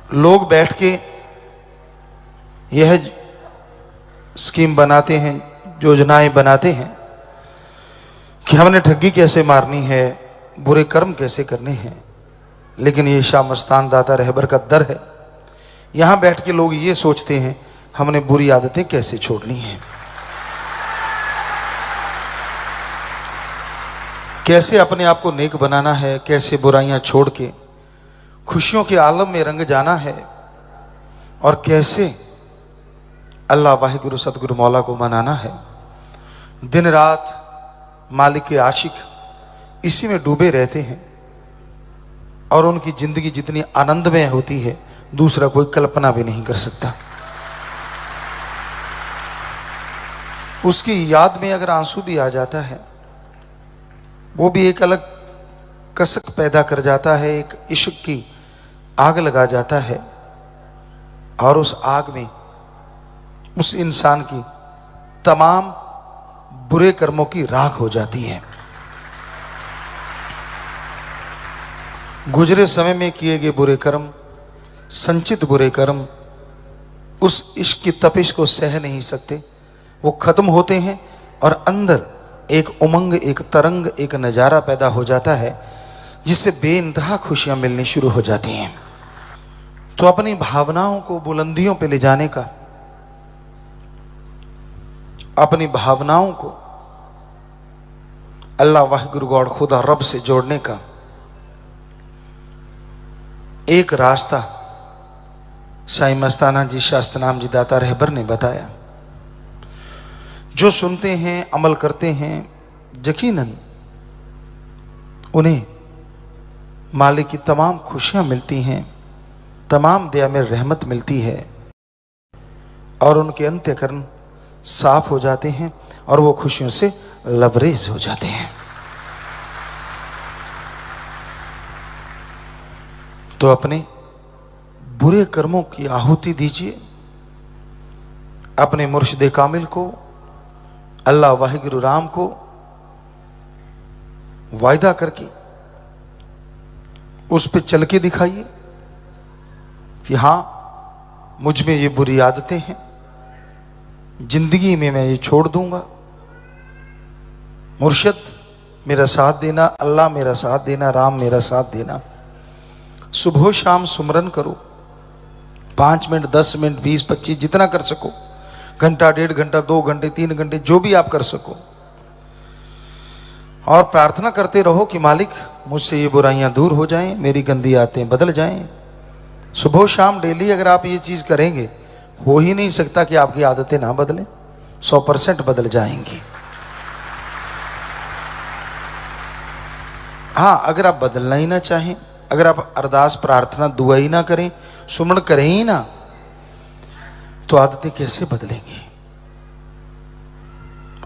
लोग बैठ के यह स्कीम बनाते हैं, योजनाएं बनाते हैं कि हमने ठगी कैसे मारनी है, बुरे कर्म कैसे करने हैं। लेकिन ये शाह मस्तान दाता रहबर का दर है। यहां बैठ के लोग ये सोचते हैं हमने बुरी आदतें कैसे छोड़नी है, कैसे अपने आप को नेक बनाना है, कैसे बुराइयां छोड़ के खुशियों के आलम में रंग जाना है, और कैसे अल्लाह वाहिगुरु सतगुरु मौला को मनाना है। दिन रात मालिक के आशिक इसी में डूबे रहते हैं और उनकी जिंदगी जितनी आनंदमय होती है दूसरा कोई कल्पना भी नहीं कर सकता। उसकी याद में अगर आंसू भी आ जाता है वो भी एक अलग कसक पैदा कर जाता है, एक इश्क की आग लगा जाता है, और उस आग में उस इंसान की तमाम बुरे कर्मों की राख हो जाती है। गुजरे समय में किए गए बुरे कर्म, संचित बुरे कर्म उस इश्क की तपिश को सह नहीं सकते, वो खत्म होते हैं और अंदर एक उमंग, एक तरंग, एक नजारा पैदा हो जाता है जिससे बेइंतहा खुशियां मिलनी शुरू हो जाती हैं। तो अपनी भावनाओं को बुलंदियों पे ले जाने का, अपनी भावनाओं को अल्लाह वाहिगुरु गॉड खुदा रब से जोड़ने का एक रास्ता साईं मस्ताना जी शास्त्रनाम जी दाता रहबर ने बताया। जो सुनते हैं, अमल करते हैं, यकीनन उन्हें मालिक की तमाम खुशियां मिलती हैं, तमाम दया में रहमत मिलती है और उनके अंत्यकरण साफ हो जाते हैं और वो खुशियों से लबरेज हो जाते हैं। तो अपने बुरे कर्मों की आहुति दीजिए अपने मुर्शिद कामिल को, अल्लाह वाहिगुरु राम को वायदा करके उस पे चल के दिखाइए कि हां मुझ में ये बुरी आदतें हैं, जिंदगी में मैं ये छोड़ दूंगा। मुर्शिद मेरा साथ देना, अल्लाह मेरा साथ देना, राम मेरा साथ देना। सुबह शाम सुमरन करो, 5 मिनट, 10 मिनट, 20, 25 जितना कर सको, घंटा, 1.5 घंटा, 2 घंटे, 3 घंटे, जो भी आप कर सको, और प्रार्थना करते रहो कि मालिक मुझसे ये बुराइयां दूर हो जाएं, मेरी गंदी आदतें बदल जाएं। सुबह शाम डेली अगर आप ये चीज करेंगे, हो ही नहीं सकता कि आपकी आदतें ना बदलें, 100% बदल जाएंगी। हाँ, अगर आप बदलना ही ना चाहें, अगर आप अरदास प्रार्थना दुआ ही ना करें, सुमन करें ही ना, तो आदतें कैसे बदलेंगी?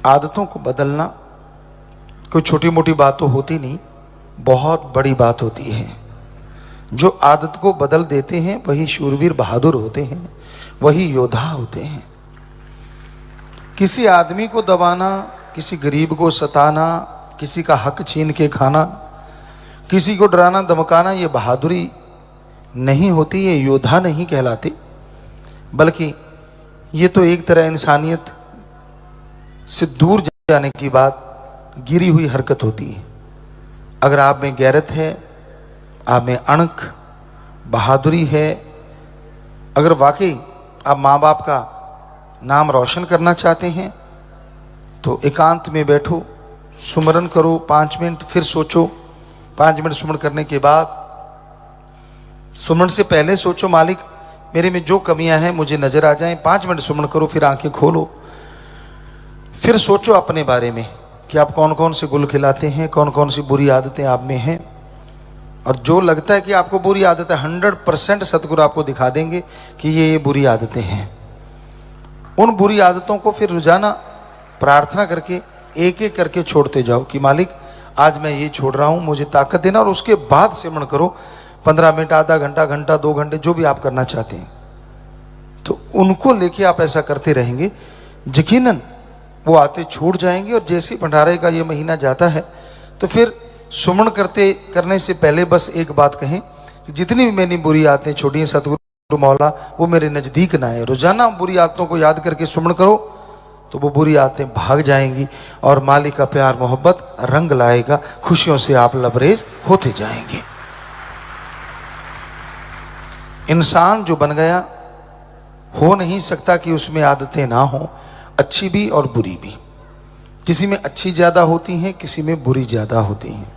आदतों को बदलना कोई छोटी मोटी बात तो होती नहीं, बहुत बड़ी बात होती है। जो आदत को बदल देते हैं वही शूरवीर बहादुर होते हैं, वही योद्धा होते हैं। किसी आदमी को दबाना, किसी गरीब को सताना, किसी का हक छीन के खाना, किसी को डराना धमकाना, ये बहादुरी नहीं होती, ये योद्धा नहीं कहलाते, बल्कि ये तो एक तरह इंसानियत से दूर जाने की बात, गिरी हुई हरकत होती है। अगर आप में गैरत है, आप में अणख, बहादुरी है, अगर वाकई आप माँ बाप का नाम रोशन करना चाहते हैं, तो एकांत में बैठो, सुमरन करो 5 मिनट, फिर सोचो 5 मिनट सुमरन करने के बाद, सुमरन से पहले सोचो मालिक मेरे में जो कमियां हैं मुझे नजर आ जाएं। 5 मिनट सुमरन करो, फिर आंखें खोलो, फिर सोचो अपने बारे में कि आप कौन कौन से गुल खिलाते हैं, कौन कौन सी बुरी आदतें आप में हैं, और जो लगता है कि आपको बुरी आदतें 100% सतगुरु आपको दिखा देंगे कि ये बुरी आदतें हैं। उन बुरी आदतों को फिर रोजाना प्रार्थना करके एक एक करके छोड़ते जाओ कि मालिक आज मैं ये छोड़ रहा हूँ, मुझे ताकत देना, और उसके बाद सिमरन करो 15 मिनट, आधा घंटा, घंटा, 2 घंटे, जो भी आप करना चाहते हैं। तो उनको लेके आप ऐसा करते रहेंगे, यकीनन वो आते छूट जाएंगे। और जैसे भंडारे का ये महीना जाता है तो फिर सुमन करने से पहले बस एक बात कहें कि जितनी भी मैंने बुरी आदतें छोड़ी हैं सतगुरु मौला वो मेरे नजदीक ना आए। रोजाना बुरी आदतों को याद करके सुमन करो तो वो बुरी आदतें भाग जाएंगी और मालिक का प्यार मोहब्बत रंग लाएगा, खुशियों से आप लबरेज होते जाएंगे। इंसान जो बन गया हो नहीं सकता कि उसमें आदतें ना हो, अच्छी भी और बुरी भी। किसी में अच्छी ज्यादा होती हैं, किसी में बुरी ज्यादा होती हैं।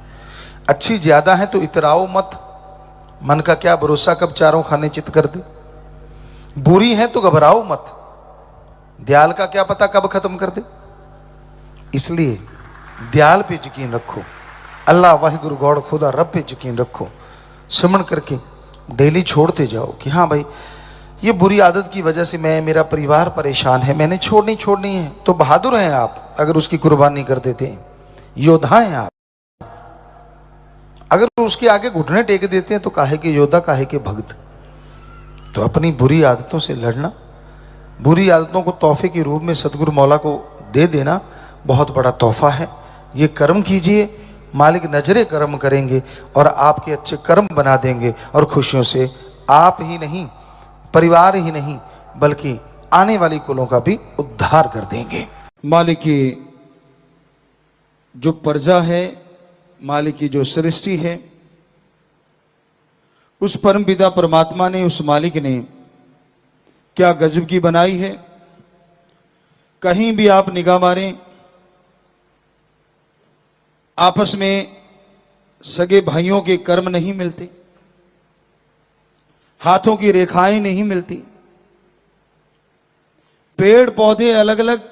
अच्छी ज्यादा है तो इतराओ मत, मन का क्या भरोसा कब चारों खाने चित कर दे। बुरी है तो घबराओ मत, दयाल का क्या पता कब खत्म कर दे। इसलिए दयाल पे यकीन रखो, अल्लाह वाहिगुरु गौड़ खुदा रब पे यकीन रखो, सुमन करके डेली छोड़ते जाओ कि हाँ भाई ये बुरी आदत की वजह से मैं, मेरा परिवार परेशान है, मैंने छोड़नी है। तो बहादुर हैं आप अगर उसकी कुर्बानी कर देते हैं, योद्धा हैं आप। अगर उसके आगे घुटने टेक देते हैं तो काहे के योद्धा, काहे के भक्त। तो अपनी बुरी आदतों से लड़ना, बुरी आदतों को तोहफे के रूप में सतगुरु मौला को दे देना बहुत बड़ा तोहफा है। ये कर्म कीजिए, मालिक नजरे कर्म करेंगे और आपके अच्छे कर्म बना देंगे और खुशियों से आप ही नहीं, परिवार ही नहीं, बल्कि आने वाली कुलों का भी उद्धार कर देंगे। मालिक की जो प्रजा है, मालिक की जो सृष्टि है, उस परम पिता परमात्मा ने, उस मालिक ने क्या गजब की बनाई है। कहीं भी आप निगाह मारें, आपस में सगे भाइयों के कर्म नहीं मिलते, हाथों की रेखाएं नहीं मिलती, पेड़ पौधे अलग अलग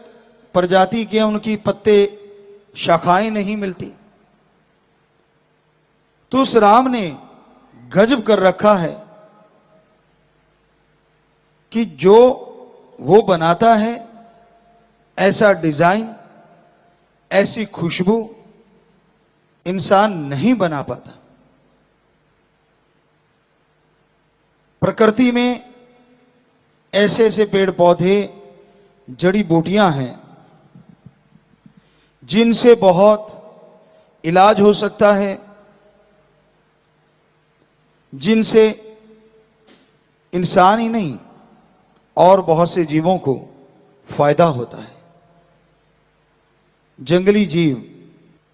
प्रजाति के, उनकी पत्ते शाखाएं नहीं मिलती। तो उस राम ने गजब कर रखा है कि जो वो बनाता है ऐसा डिजाइन, ऐसी खुशबू इंसान नहीं बना पाता। प्रकृति में ऐसे ऐसे पेड़ पौधे, जड़ी बूटियां हैं जिनसे बहुत इलाज हो सकता है, जिनसे इंसान ही नहीं और बहुत से जीवों को फायदा होता है। जंगली जीव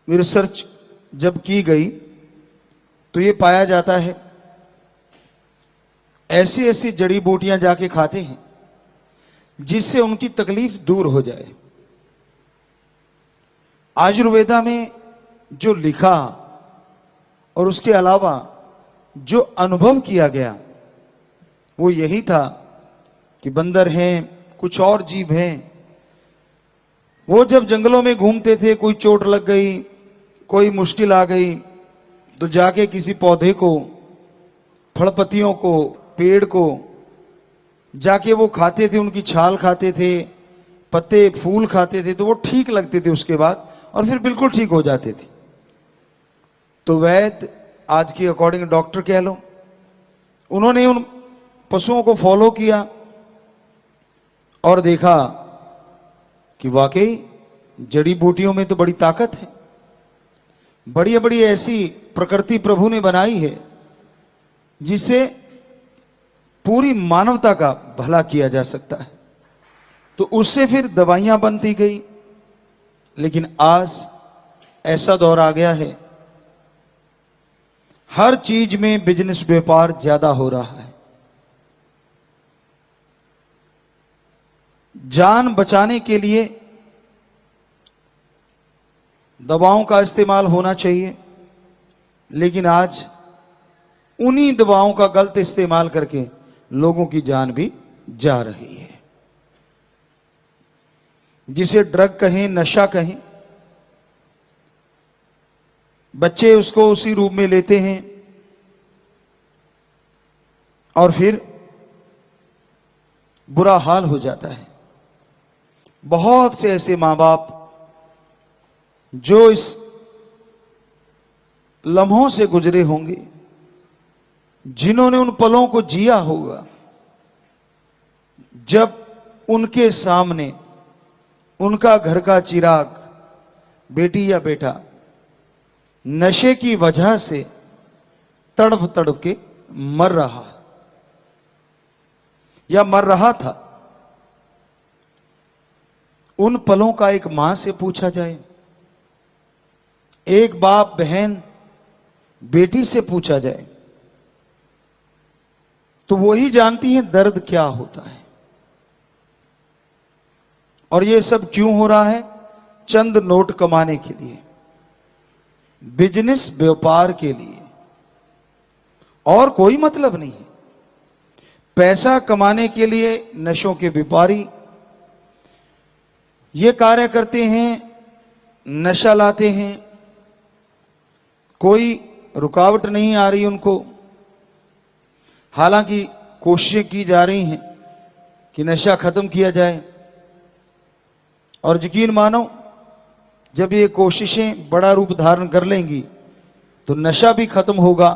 रिसर्च जब की गई तो ये पाया जाता है ऐसी ऐसी जड़ी बूटियां जाके खाते हैं जिससे उनकी तकलीफ दूर हो जाए। आयुर्वेदा में जो लिखा और उसके अलावा जो अनुभव किया गया वो यही था कि बंदर हैं, कुछ और जीव हैं, वो जब जंगलों में घूमते थे, कोई चोट लग गई, कोई मुश्किल आ गई, तो जाके किसी पौधे को, फल पत्तियों को, पेड़ को जाके वो खाते थे, उनकी छाल खाते थे, पत्ते फूल खाते थे, तो वो ठीक लगते थे उसके बाद और फिर बिल्कुल ठीक हो जाते थे। तो वैद्य, आज की अकॉर्डिंग डॉक्टर कह लो, उन्होंने उन पशुओं को फॉलो किया और देखा कि वाकई जड़ी बूटियों में तो बड़ी ताकत है, बड़ी बड़ी ऐसी प्रकृति प्रभु ने बनाई है जिससे पूरी मानवता का भला किया जा सकता है। तो उससे फिर दवाइयां बनती गई। लेकिन आज ऐसा दौर आ गया है, हर चीज में बिजनेस, व्यापार ज्यादा हो रहा है। जान बचाने के लिए दवाओं का इस्तेमाल होना चाहिए, लेकिन आज उन्हीं दवाओं का गलत इस्तेमाल करके लोगों की जान भी जा रही है। जिसे ड्रग कहें, नशा कहें, बच्चे उसको उसी रूप में लेते हैं और फिर बुरा हाल हो जाता है। बहुत से ऐसे मां बाप जो इस लम्हों से गुजरे होंगे, जिन्होंने उन पलों को जिया होगा जब उनके सामने उनका घर का चिराग, बेटी या बेटा, नशे की वजह से तड़प तड़प के मर रहा। या मर रहा था, उन पलों का एक मां से पूछा जाए, एक बाप बहन बेटी से पूछा जाए, तो वो ही जानती है दर्द क्या होता है। और ये सब क्यों हो रहा है? चंद नोट कमाने के लिए, बिजनेस व्यापार के लिए, और कोई मतलब नहीं है। पैसा कमाने के लिए नशों के व्यापारी ये कार्य करते हैं, नशा लाते हैं, कोई रुकावट नहीं आ रही उनको। हालांकि कोशिशें की जा रही हैं कि नशा खत्म किया जाए, और यकीन मानो जब ये कोशिशें बड़ा रूप धारण कर लेंगी तो नशा भी खत्म होगा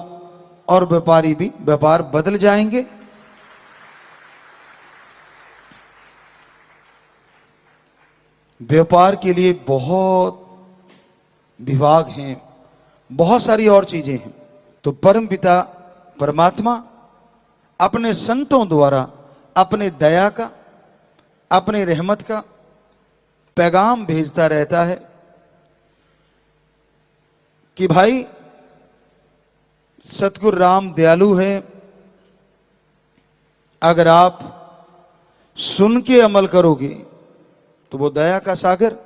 और व्यापारी भी, व्यापार बदल जाएंगे। व्यापार के लिए बहुत विभाग हैं, बहुत सारी और चीजें हैं। तो परमपिता परमात्मा अपने संतों द्वारा अपने दया का, अपने रहमत का पैगाम भेजता रहता है कि भाई सतगुरु राम दयालु है, अगर आप सुन के अमल करोगे तो वो दया का सागर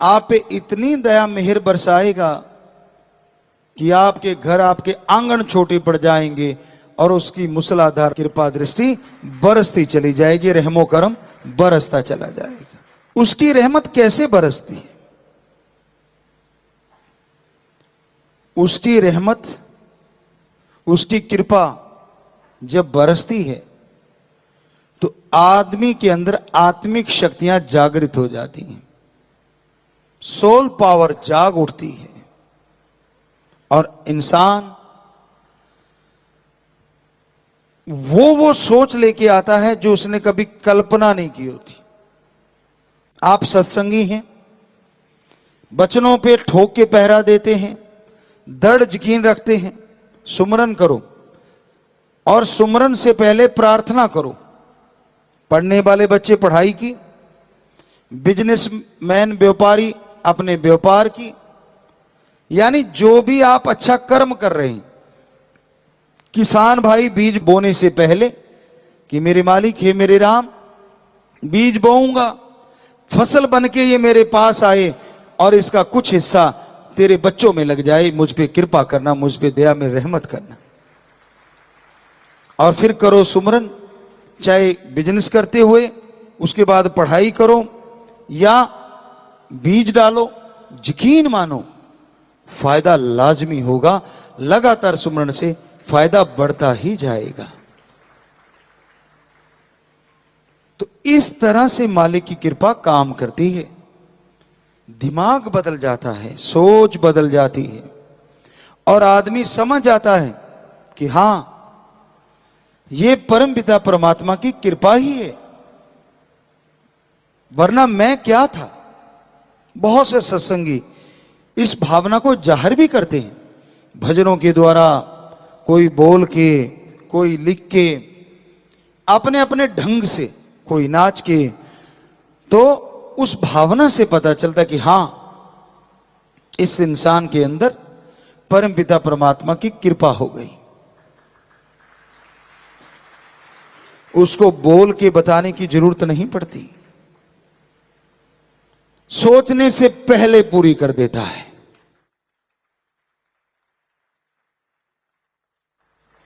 आप पे इतनी दया मेहर बरसाएगा कि आपके घर, आपके आंगन छोटे पड़ जाएंगे और उसकी मूसलाधार कृपा दृष्टि बरसती चली जाएगी, रहमो करम बरसता चला जाएगा। उसकी रहमत कैसे बरसती है? उसकी रहमत, उसकी कृपा जब बरसती है तो आदमी के अंदर आत्मिक शक्तियां जागृत हो जाती हैं, सोल पावर जाग उठती है, और इंसान वो सोच लेके आता है जो उसने कभी कल्पना नहीं की होती। आप सत्संगी हैं, वचनों पे ठोक के पहरा देते हैं, दृढ़ यकीन रखते हैं, सुमरन करो, और सुमरन से पहले प्रार्थना करो। पढ़ने वाले बच्चे पढ़ाई की, बिजनेसमैन व्यापारी अपने व्यापार की, यानी जो भी आप अच्छा कर्म कर रहे हैं। किसान भाई बीज बोने से पहले कि मेरे मालिक हे मेरे राम, बीज बोऊंगा, फसल बन के ये मेरे पास आए और इसका कुछ हिस्सा तेरे बच्चों में लग जाए, मुझ पे कृपा करना, मुझ पे दया में रहमत करना। और फिर करो सुमरन, चाहे बिजनेस करते हुए, उसके बाद पढ़ाई करो या बीज डालो, यकीन मानो फायदा लाजमी होगा। लगातार सुमरन से फायदा बढ़ता ही जाएगा। तो इस तरह से मालिक की कृपा काम करती है। दिमाग बदल जाता है, सोच बदल जाती है, और आदमी समझ जाता है कि हां, ये परमपिता परमात्मा की कृपा ही है, वरना मैं क्या था। बहुत से सत्संगी इस भावना को जाहिर भी करते हैं, भजनों के द्वारा, कोई बोल के, कोई लिख के, अपने अपने ढंग से, कोई नाच के। तो उस भावना से पता चलता कि हां, इस इंसान के अंदर परमपिता परमात्मा की कृपा हो गई। उसको बोल के बताने की जरूरत नहीं पड़ती, सोचने से पहले पूरी कर देता है।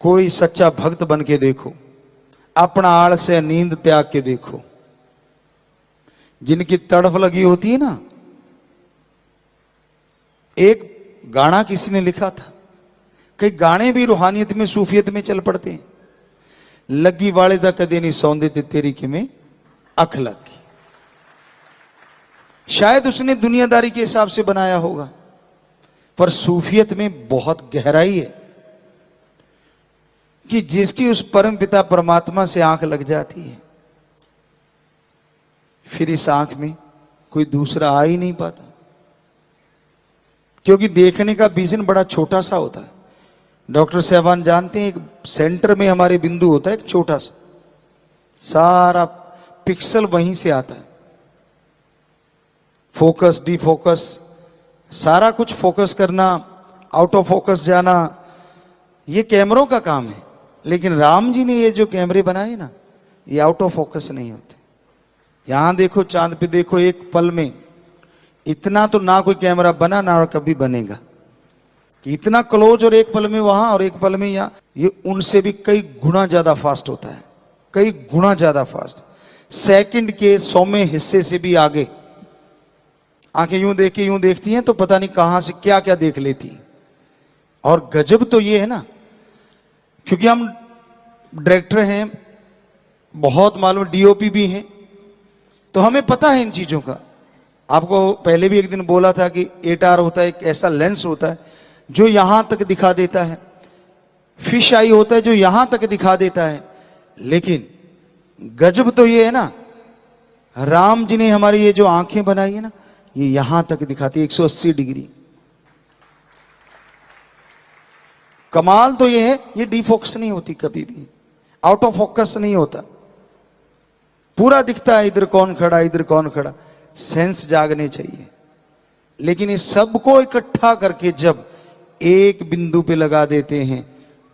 कोई सच्चा भक्त बन के देखो, अपना आलस से नींद त्याग के देखो। जिनकी तड़फ लगी होती है ना, एक गाना किसी ने लिखा था, कई गाने भी रूहानियत में, सूफियत में चल पड़ते हैं। लगी वाले दा कदे नहीं सौंदे ते तेरी किमें अख लगी। शायद उसने दुनियादारी के हिसाब से बनाया होगा, पर सूफियत में बहुत गहराई है कि जिसकी उस परम पिता परमात्मा से आंख लग जाती है, फिर इस आंख में कोई दूसरा आ ही नहीं पाता। क्योंकि देखने का विजन बड़ा छोटा सा होता है। डॉक्टर साहबान जानते हैं, एक सेंटर में हमारे बिंदु होता है, एक छोटा सा, सारा पिक्सल वहीं से आता है, फोकस, डी फोकस, सारा कुछ फोकस करना, आउट ऑफ फोकस जाना, ये कैमरों का काम है। लेकिन राम जी ने ये जो कैमरे बनाए ना, ये आउट ऑफ फोकस नहीं होते। यहां देखो, चांद पे देखो, एक पल में इतना तो ना कोई कैमरा बना ना और कभी बनेगा कि इतना क्लोज, और एक पल में वहां और एक पल में यहां। ये उनसे भी कई गुना ज्यादा फास्ट होता है, कई गुना ज्यादा फास्ट, सेकंड के 100वें हिस्से से भी आगे। आंखें यूं देख के यूं देखती हैं तो पता नहीं कहां से क्या क्या देख लेती हैं। और गजब तो ये है ना, क्योंकि हम डायरेक्टर हैं, बहुत मालूम, डीओपी भी हैं, तो हमें पता है इन चीजों का। आपको पहले भी एक दिन बोला था कि 8R होता है, एक ऐसा लेंस होता है जो यहां तक दिखा देता है, फिश आई होता है जो यहां तक दिखा देता है। लेकिन गजब तो ये है ना, राम जी ने हमारी ये जो आंखें बनाई है ना, ये यहां तक दिखाती है 180 डिग्री। कमाल तो ये है, ये डीफोकस नहीं होती कभी भी, आउट ऑफ फोकस नहीं होता, पूरा दिखता है इधर कौन खड़ा, इधर कौन खड़ा, सेंस जागने चाहिए। लेकिन इस सबको इकट्ठा करके जब एक बिंदु पे लगा देते हैं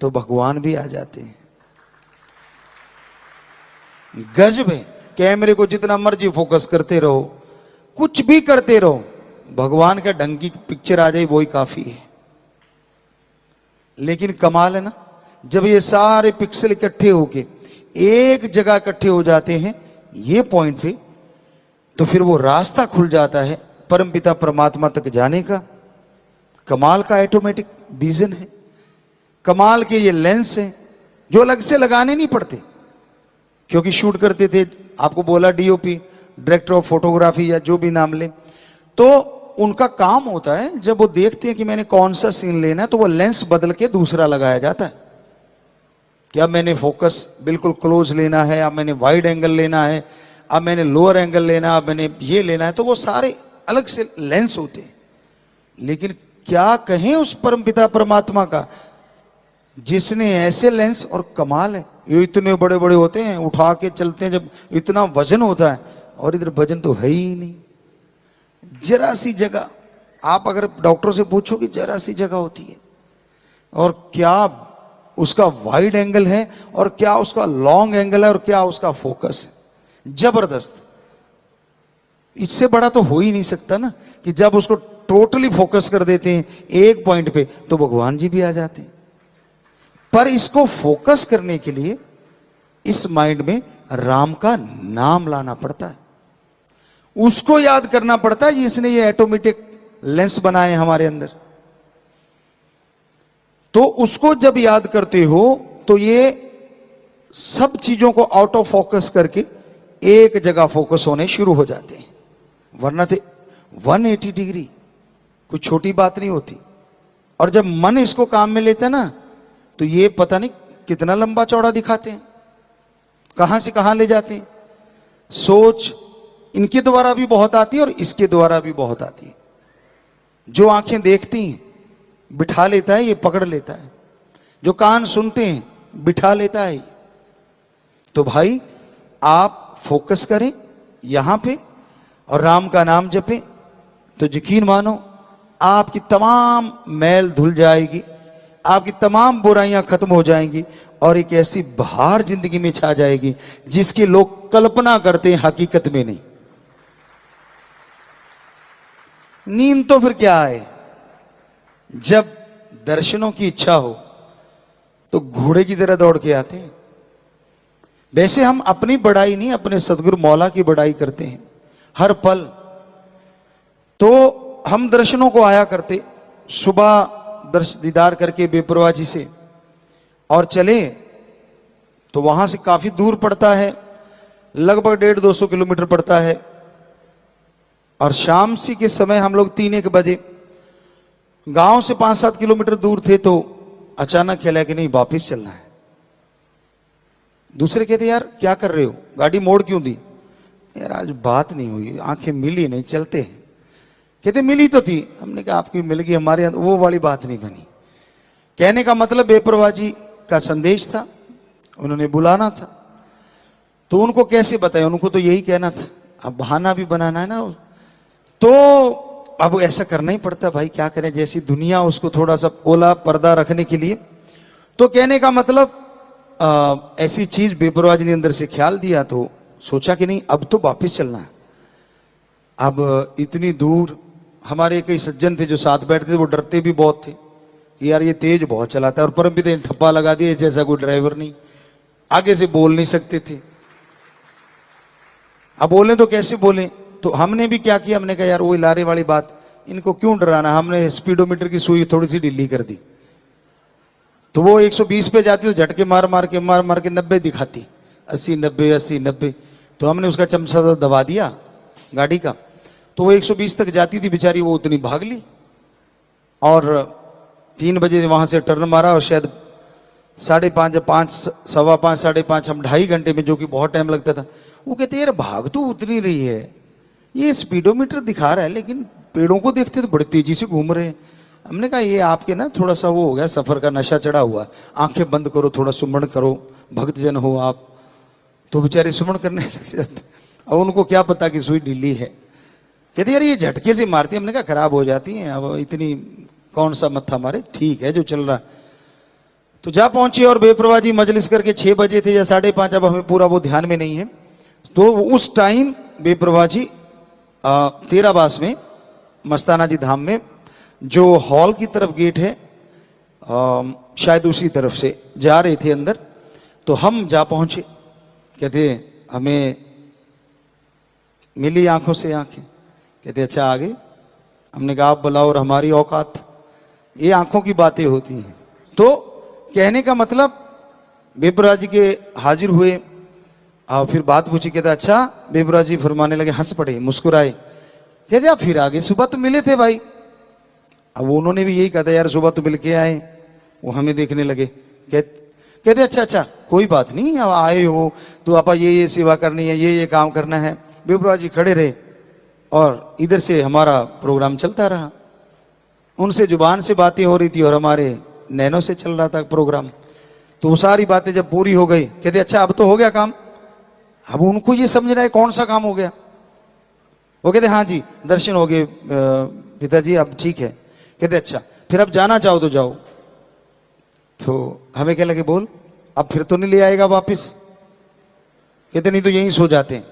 तो भगवान भी आ जाते हैं। गजब है। कैमरे को जितना मर्जी फोकस करते रहो, कुछ भी करते रहो, भगवान का ढंग की पिक्चर आ जाए वही काफी है। लेकिन कमाल है ना, जब ये सारे पिक्सल इकट्ठे होके एक जगह इकट्ठे हो जाते हैं ये पॉइंट पे, तो फिर वो रास्ता खुल जाता है परमपिता परमात्मा तक जाने का। कमाल का ऑटोमेटिक विजन है, कमाल के ये लेंस हैं जो अलग से लगाने नहीं पड़ते। क्योंकि शूट करते थे, आपको बोला डीओपी, डायरेक्टर ऑफ फोटोग्राफी या जो भी नाम ले, तो उनका काम होता है जब वो देखते हैं कि मैंने कौन सा सीन लेना है तो वो लेंस बदल के दूसरा लगाया जाता है। कि अब मैंने फोकस बिल्कुल क्लोज लेना है, अब मैंने वाइड एंगल लेना है, अब मैंने लोअर एंगल लेना है, अब मैंने ये लेना है, तो वो सारे अलग से लेंस होते हैं। लेकिन क्या कहें उस परमपिता परमात्मा का जिसने ऐसे लेंस, और कमाल है ये इतने बड़े बड़े होते हैं, उठा के चलते हैं जब, इतना वजन होता है, और इधर वजन तो है ही नहीं, जरा सी जगह। आप अगर डॉक्टर से पूछो कि जरा सी जगह होती है, और क्या उसका वाइड एंगल है, और क्या उसका लॉन्ग एंगल है, और क्या उसका फोकस है, जबरदस्त। इससे बड़ा तो हो ही नहीं सकता ना, कि जब उसको टोटली फोकस कर देते हैं एक पॉइंट पे तो भगवान जी भी आ जाते हैं। पर इसको फोकस करने के लिए इस माइंड में राम का नाम लाना पड़ता है, उसको याद करना पड़ता है जिसने ये ऑटोमेटिक लेंस बनाए हमारे अंदर। तो उसको जब याद करते हो तो ये सब चीजों को आउट ऑफ फोकस करके एक जगह फोकस होने शुरू हो जाते हैं। वरना तो 180 डिग्री कोई छोटी बात नहीं होती। और जब मन इसको काम में लेता है ना, तो ये पता नहीं कितना लंबा चौड़ा दिखाते हैं, कहां से कहां ले जाते हैं। सोच इनके द्वारा भी बहुत आती है और इसके द्वारा भी बहुत आती है। जो आंखें देखती हैं बिठा लेता है, ये पकड़ लेता है। जो कान सुनते हैं बिठा लेता है। तो भाई आप फोकस करें यहां पे और राम का नाम जपें, तो यकीन मानो आपकी तमाम मैल धुल जाएगी, आपकी तमाम बुराइयां खत्म हो जाएंगी, और एक ऐसी बहार जिंदगी में छा जाएगी जिसकी लोग कल्पना करते हैं, हकीकत में नहीं। नींद तो फिर क्या है, जब दर्शनों की इच्छा हो तो घोड़े की तरह दौड़ के आते हैं। वैसे हम अपनी बड़ाई नहीं, अपने सदगुरु मौला की बड़ाई करते हैं हर पल। तो हम दर्शनों को आया करते, सुबह दीदार करके बेपरवाह जी से, और चले तो वहां से काफी दूर पड़ता है, लगभग 150-200 किलोमीटर पड़ता है। और शाम सी के समय हम लोग 3-1 बजे गांव से 5-7 किलोमीटर दूर थे, तो अचानक ख्याल कि नहीं वापिस चलना है। दूसरे कहते यार क्या कर रहे हो, गाड़ी मोड़ क्यों दी? यार आज बात नहीं हुई, आंखें मिली नहीं, चलते हैं। कहते मिली तो थी, हमने कहा आपकी मिल गई, हमारे यहाँ वो वाली बात नहीं बनी। कहने का मतलब बेपरवाह जी का संदेश था, उन्होंने बुलाना था। तो उनको कैसे बताए, उनको तो यही कहना था, अब बहाना भी बनाना है ना, तो अब ऐसा करना ही पड़ता भाई, क्या करें, जैसी दुनिया उसको थोड़ा सा ओला पर्दा रखने के लिए। तो कहने का मतलब ऐसी चीज बेपरवाह ने अंदर से ख्याल दिया, तो सोचा कि नहीं अब तो वापिस चलना है। अब इतनी दूर हमारे कई सज्जन थे जो साथ बैठते थे, वो डरते भी बहुत थे कि यार ये तेज बहुत चलाता है, और परमपिता ने ठप्पा लगा दिया जैसा कोई ड्राइवर नहीं, आगे से बोल नहीं सकते थे। अब बोले तो कैसे बोले, तो हमने भी क्या किया, हमने कहा यार वो लारे वाली बात, इनको क्यों डराना, हमने स्पीडोमीटर की सुई थोड़ी सी ढीली कर दी, तो वो 120 पे जाती तो झटके मार मार के 90 दिखाती, 80 90 80 90, तो हमने उसका चमचा दबा दिया गाड़ी का, तो वो 120 तक जाती थी बेचारी, वो उतनी भाग ली, और 3 बजे वहां से टर्न मारा, और शायद 5:30 5 सवा 5 5:30 हम 2.5 घंटे में, जो कि बहुत टाइम लगता था। वो कहते यार भाग तो उतनी रही है, ये स्पीडोमीटर दिखा रहा है लेकिन पेड़ों को देखते तो बड़ी तेजी से घूम रहे हैं। हमने कहा ये आपके ना थोड़ा सा वो हो गया, सफर का नशा चढ़ा हुआ, आंखें बंद करो, थोड़ा सुमरण करो, भक्तजन हो आप। तो बेचारे सुमरण करने लग जाते, और उनको क्या पता कि सुई ढीली है। कहते यार ये झटके से मारती है, हमने कहा खराब हो जाती है, अब इतनी कौन सा मत्था मारे, ठीक है जो चल रहा। तो जा पहुंची, और बेपरवाह जी मजलिस करके 6 बजे थे या 5:30, अब हमें पूरा वो ध्यान में नहीं है। तो उस टाइम बेपरवाह जी 13 बास में मस्ताना जी धाम में जो हॉल की तरफ गेट है, शायद उसी तरफ से जा रहे थे अंदर। तो हम जा पहुंचे, कहते हमें मिली आंखों से आंखें, कहते अच्छा आगे। हमने कहा आप बुलाओ और हमारी औकात, ये आंखों की बातें होती हैं। तो कहने का मतलब बेपरवाह जी के हाजिर हुए, और फिर बात पूछी, कहते अच्छा। बेपरवाह जी फरमाने लगे, हंस पड़े, मुस्कुराए, कहते आप फिर आगे, सुबह तो मिले थे भाई। अब उन्होंने भी यही कहा था यार सुबह तो मिल के आए, वो हमें देखने लगे, कहते अच्छा कोई बात नहीं, अब आए हो तो आपा ये सेवा करनी है, ये काम करना है। बेपरवाह जी खड़े रहे, और इधर से हमारा प्रोग्राम चलता रहा, उनसे जुबान से बातें हो रही थी और हमारे नैनों से चल रहा था प्रोग्राम। तो वो सारी बातें जब पूरी हो गई, कहते अच्छा अब तो हो गया काम। अब उनको ये समझना है कौन सा काम हो गया। वो कहते हाँ जी दर्शन हो गए पिताजी, अब ठीक है। कहते अच्छा फिर अब जाना चाहो तो जाओ। तो हमें क्या लगे, बोल अब फिर तो नहीं ले आएगा वापस। कहते नहीं तो यहीं सो जाते हैं।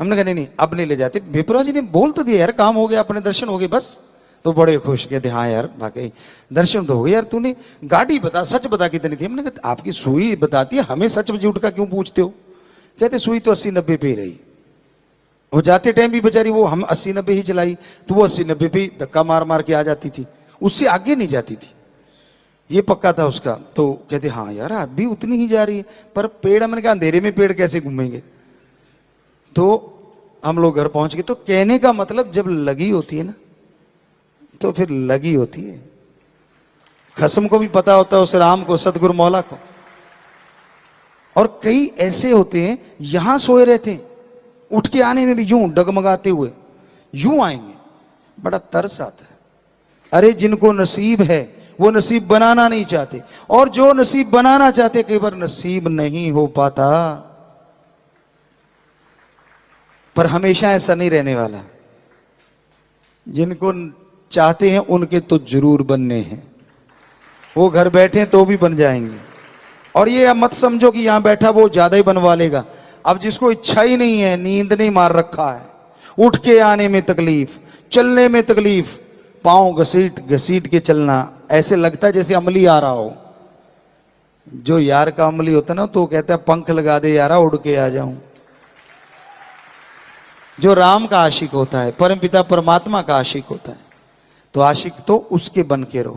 हमने कहा नहीं अब नहीं ले जाते। बेपरवाह जी ने बोल तो दिया यार काम हो गया, अपने दर्शन हो गए बस। तो बड़े खुश, कहते हाँ यार वाकई दर्शन तो हो गए यार, तूने गाड़ी बता, सच बता कितनी थी। हमने कहा आपकी सुई बताती है, हमें सच झूठ का क्यों पूछते हो। कहते सुई तो 80 90 पे ही रही, वो जाते टाइम भी बेचारी वो हम 80 90 ही चलाई, तो वो 80 90 पे धक्का मार मार के आ जाती थी, उससे आगे नहीं जाती थी, ये पक्का था उसका। तो कहते हाँ यार आज भी उतनी ही जा रही है, पर पेड़, हमने कहा अंधेरे में पेड़ कैसे घूमेंगे। तो हम लोग घर पहुंच गए। तो कहने का मतलब जब लगी होती है ना तो फिर लगी होती है। खसम को भी पता होता है उस राम को, सतगुरु मौला को। और कई ऐसे होते हैं यहां सोए रहते हैं, उठ के आने में भी यूं डगमगाते हुए यूं आएंगे, बड़ा तरस आता है। अरे जिनको नसीब है वो नसीब बनाना नहीं चाहते, और जो नसीब बनाना चाहते कई बार नसीब नहीं हो पाता। पर हमेशा ऐसा नहीं रहने वाला, जिनको चाहते हैं उनके तो जरूर बनने हैं, वो घर बैठे तो भी बन जाएंगे। और ये मत समझो कि यहां बैठा वो ज्यादा ही बनवा लेगा। अब जिसको इच्छा ही नहीं है, नींद नहीं मार रखा है, उठ के आने में तकलीफ, चलने में तकलीफ, पांव घसीट घसीट के चलना, ऐसे लगता है जैसे अमली आ रहा हो। जो यार का अमली होता है ना तो कहता है पंख लगा दे यारा उड़ के आ जाऊं। जो राम का आशिक होता है, परमपिता परमात्मा का आशिक होता है, तो आशिक तो उसके बन के रहो।